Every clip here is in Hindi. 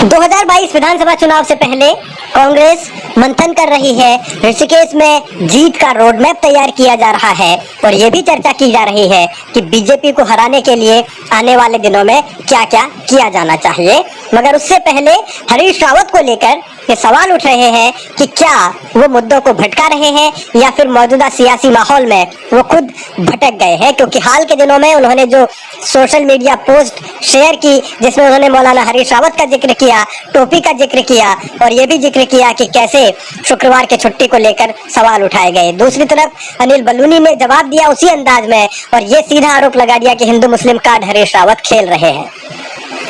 2022 विधानसभा चुनाव से पहले कांग्रेस मंथन कर रही है। ऋषिकेश में जीत का रोड मैप तैयार किया जा रहा है और ये भी चर्चा की जा रही है कि बीजेपी को हराने के लिए आने वाले दिनों में क्या क्या किया जाना चाहिए। मगर उससे पहले हरीश रावत को लेकर ये सवाल उठ रहे हैं कि क्या वो मुद्दों को भटका रहे हैं या फिर मौजूदा सियासी माहौल में वो खुद भटक गए हैं, क्योंकि हाल के दिनों में उन्होंने जो सोशल मीडिया पोस्ट शेयर की जिसमें उन्होंने मौलाना हरीश रावत का जिक्र किया, टोपी का जिक्र किया और ये भी जिक्र किया कि कैसे शुक्रवार के छुट्टी को लेकर सवाल उठाए गए। दूसरी तरफ अनिल बलूनी ने जवाब दिया उसी अंदाज में और ये सीधा आरोप लगा दिया कि हिंदू मुस्लिम कार्ड हरीश रावत खेल रहे हैं।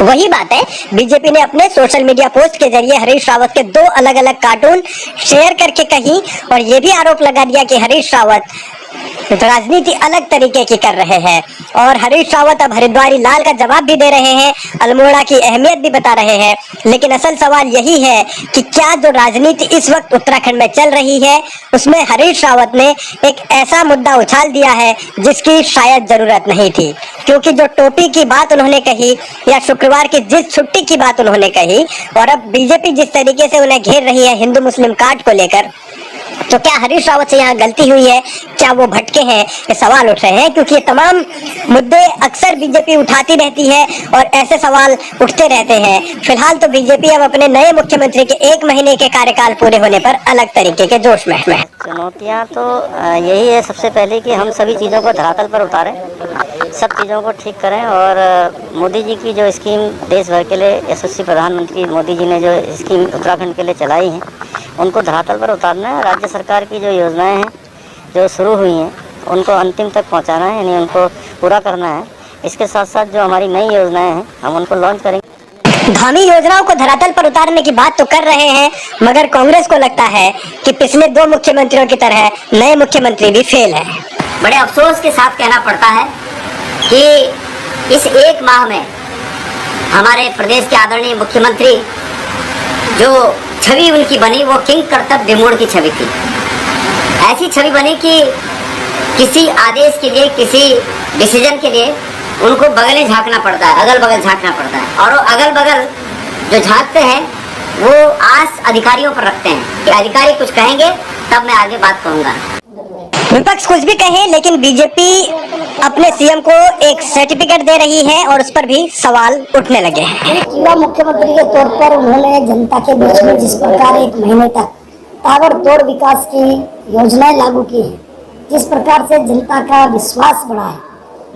वही बात है, बीजेपी ने अपने सोशल मीडिया पोस्ट के जरिए हरीश रावत के 2 अलग अलग कार्टून शेयर करके कही और ये भी आरोप लगा दिया कि हरीश रावत राजनीति अलग तरीके की कर रहे हैं और हरीश रावत अब हरिद्वारी लाल का जवाब भी दे रहे हैं, अल्मोड़ा की अहमियत भी बता रहे हैं। लेकिन असल सवाल यही है कि क्या जो राजनीति इस वक्त उत्तराखंड में चल रही है उसमें हरीश रावत ने एक ऐसा मुद्दा उछाल दिया है जिसकी शायद जरूरत नहीं थी, क्योंकि जो टोपी की बात उन्होंने कही या शुक्रवार की जिस छुट्टी की बात उन्होंने कही और अब बीजेपी जिस तरीके से उन्हें घेर रही है हिंदू मुस्लिम कार्ड को लेकर, तो क्या हरीश रावत से यहाँ गलती हुई है, क्या वो भटके हैं, ये सवाल उठ रहे हैं। क्योंकि ये तमाम मुद्दे अक्सर बीजेपी उठाती रहती है और ऐसे सवाल उठते रहते हैं। फिलहाल तो बीजेपी अब अपने नए मुख्यमंत्री के 1 महीने के कार्यकाल पूरे होने पर अलग तरीके के जोश में है। चुनौतियाँ तो यही है सबसे पहले कि हम सभी चीज़ों को धरातल पर उतारें, सब चीज़ों को ठीक करें और मोदी जी की जो स्कीम देश भर के लिए यशस्वी प्रधानमंत्री मोदी जी ने जो स्कीम उत्तराखंड के लिए चलाई हैं उनको धरातल पर उतारना है। राज्य सरकार की जो योजनाएं हैं जो शुरू हुई हैं उनको अंतिम तक पहुंचाना है, यानी उनको पूरा करना है। इसके साथ साथ जो हमारी नई योजनाएं हैं हम उनको लॉन्च करेंगे। धामी योजनाओं को धरातल पर उतारने की बात तो कर रहे हैं, मगर कांग्रेस को लगता है कि पिछले 2 मुख्यमंत्रियों की तरह नए मुख्यमंत्री भी फेल है। बड़े अफसोस के साथ कहना पड़ता है कि इस 1 माह में हमारे प्रदेश के आदरणीय मुख्यमंत्री जो छवि उनकी बनी वो किंग कर्तव्य विमूढ़ की छवि थी। ऐसी छवि बनी कि किसी आदेश के लिए, किसी डिसीजन के लिए उनको बगलें झांकना पड़ता है, अगल बगल झांकना पड़ता है और वो अगल बगल जो झांकते हैं वो आस अधिकारियों पर रखते हैं कि अधिकारी कुछ कहेंगे तब मैं आगे बात कहूँगा। विपक्ष कुछ भी कहे लेकिन बीजेपी अपने सीएम को एक सर्टिफिकेट दे रही है और उस पर भी सवाल उठने लगे हैं। युवा मुख्यमंत्री के तौर पर उन्होंने जनता के बीच में जिस प्रकार 1 महीने तक ताबड़तोड़ विकास की योजनाएं लागू की है, जिस प्रकार से जनता का विश्वास बढ़ा है,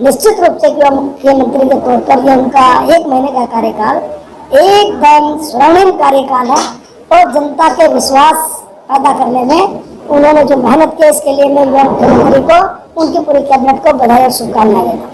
निश्चित रूप से युवा मुख्यमंत्री के तौर पर यह उनका 1 महीने का कार्यकाल एकदम स्वर्णिम कार्यकाल है और जनता के विश्वास पैदा करने में उन्होंने जो मेहनत की इसके लिए मैं युवा मुख्यमंत्री को, उनकी पूरी कैबिनेट को बधाई और शुभकामनाएं देता हूँ।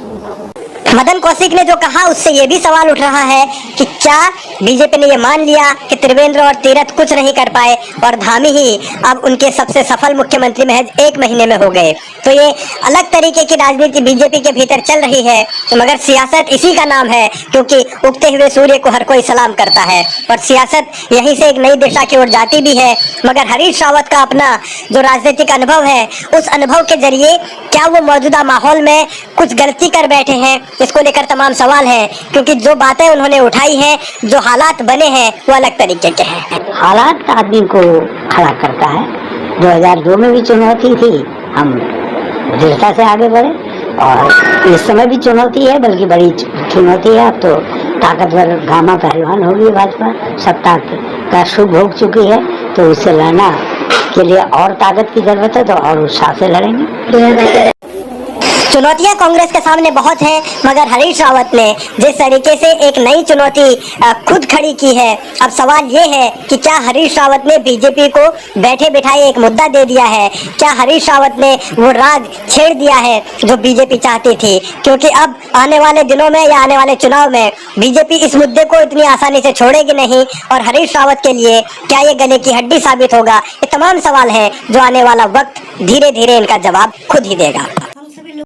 मदन कौशिक ने जो कहा उससे ये भी सवाल उठ रहा है कि क्या बीजेपी ने ये मान लिया कि त्रिवेंद्र और तीरथ कुछ नहीं कर पाए और धामी ही अब उनके सबसे सफल मुख्यमंत्री महज 1 महीने में हो गए। तो ये अलग तरीके की राजनीति बीजेपी के भीतर चल रही है, तो मगर सियासत इसी का नाम है, क्योंकि उगते हुए सूर्य को हर कोई सलाम करता है और सियासत यहीं से एक नई दिशा की ओर जाती भी है। मगर हरीश रावत का अपना जो राजनीतिक अनुभव है उस अनुभव के जरिए क्या वो मौजूदा माहौल में कुछ गलती कर बैठे हैं, इसको लेकर तमाम सवाल हैं। क्योंकि जो बातें उन्होंने उठाई हैं, जो हालात बने हैं वो अलग तरीके के हैं। हालात आदमी को खड़ा करता है। 2002 में भी चुनौती थी, हम दृढ़ता से आगे बढ़े और इस समय भी चुनौती है, बल्कि बड़ी चुनौती है। अब तो ताकतवर गामा पहलवान होगी भाजपा, सत्ता का शुभ भोग चुकी है, तो उससे लड़ना के लिए और ताकत की जरूरत है, तो और उत्साह से लड़ेंगे। चुनौतियां कांग्रेस के सामने बहुत हैं, मगर हरीश रावत ने जिस तरीके से एक नई चुनौती खुद खड़ी की है, अब सवाल ये है कि क्या हरीश रावत ने बीजेपी को बैठे बिठाए एक मुद्दा दे दिया है, क्या हरीश रावत ने वो राग छेड़ दिया है जो बीजेपी चाहती थी। क्योंकि अब आने वाले दिनों में या आने वाले चुनाव में बीजेपी इस मुद्दे को इतनी आसानी से छोड़ेगी नहीं और हरीश रावत के लिए क्या ये गले की हड्डी साबित होगा। ये तमाम सवाल हैं जो आने वाला वक्त धीरे धीरे इनका जवाब खुद ही देगा।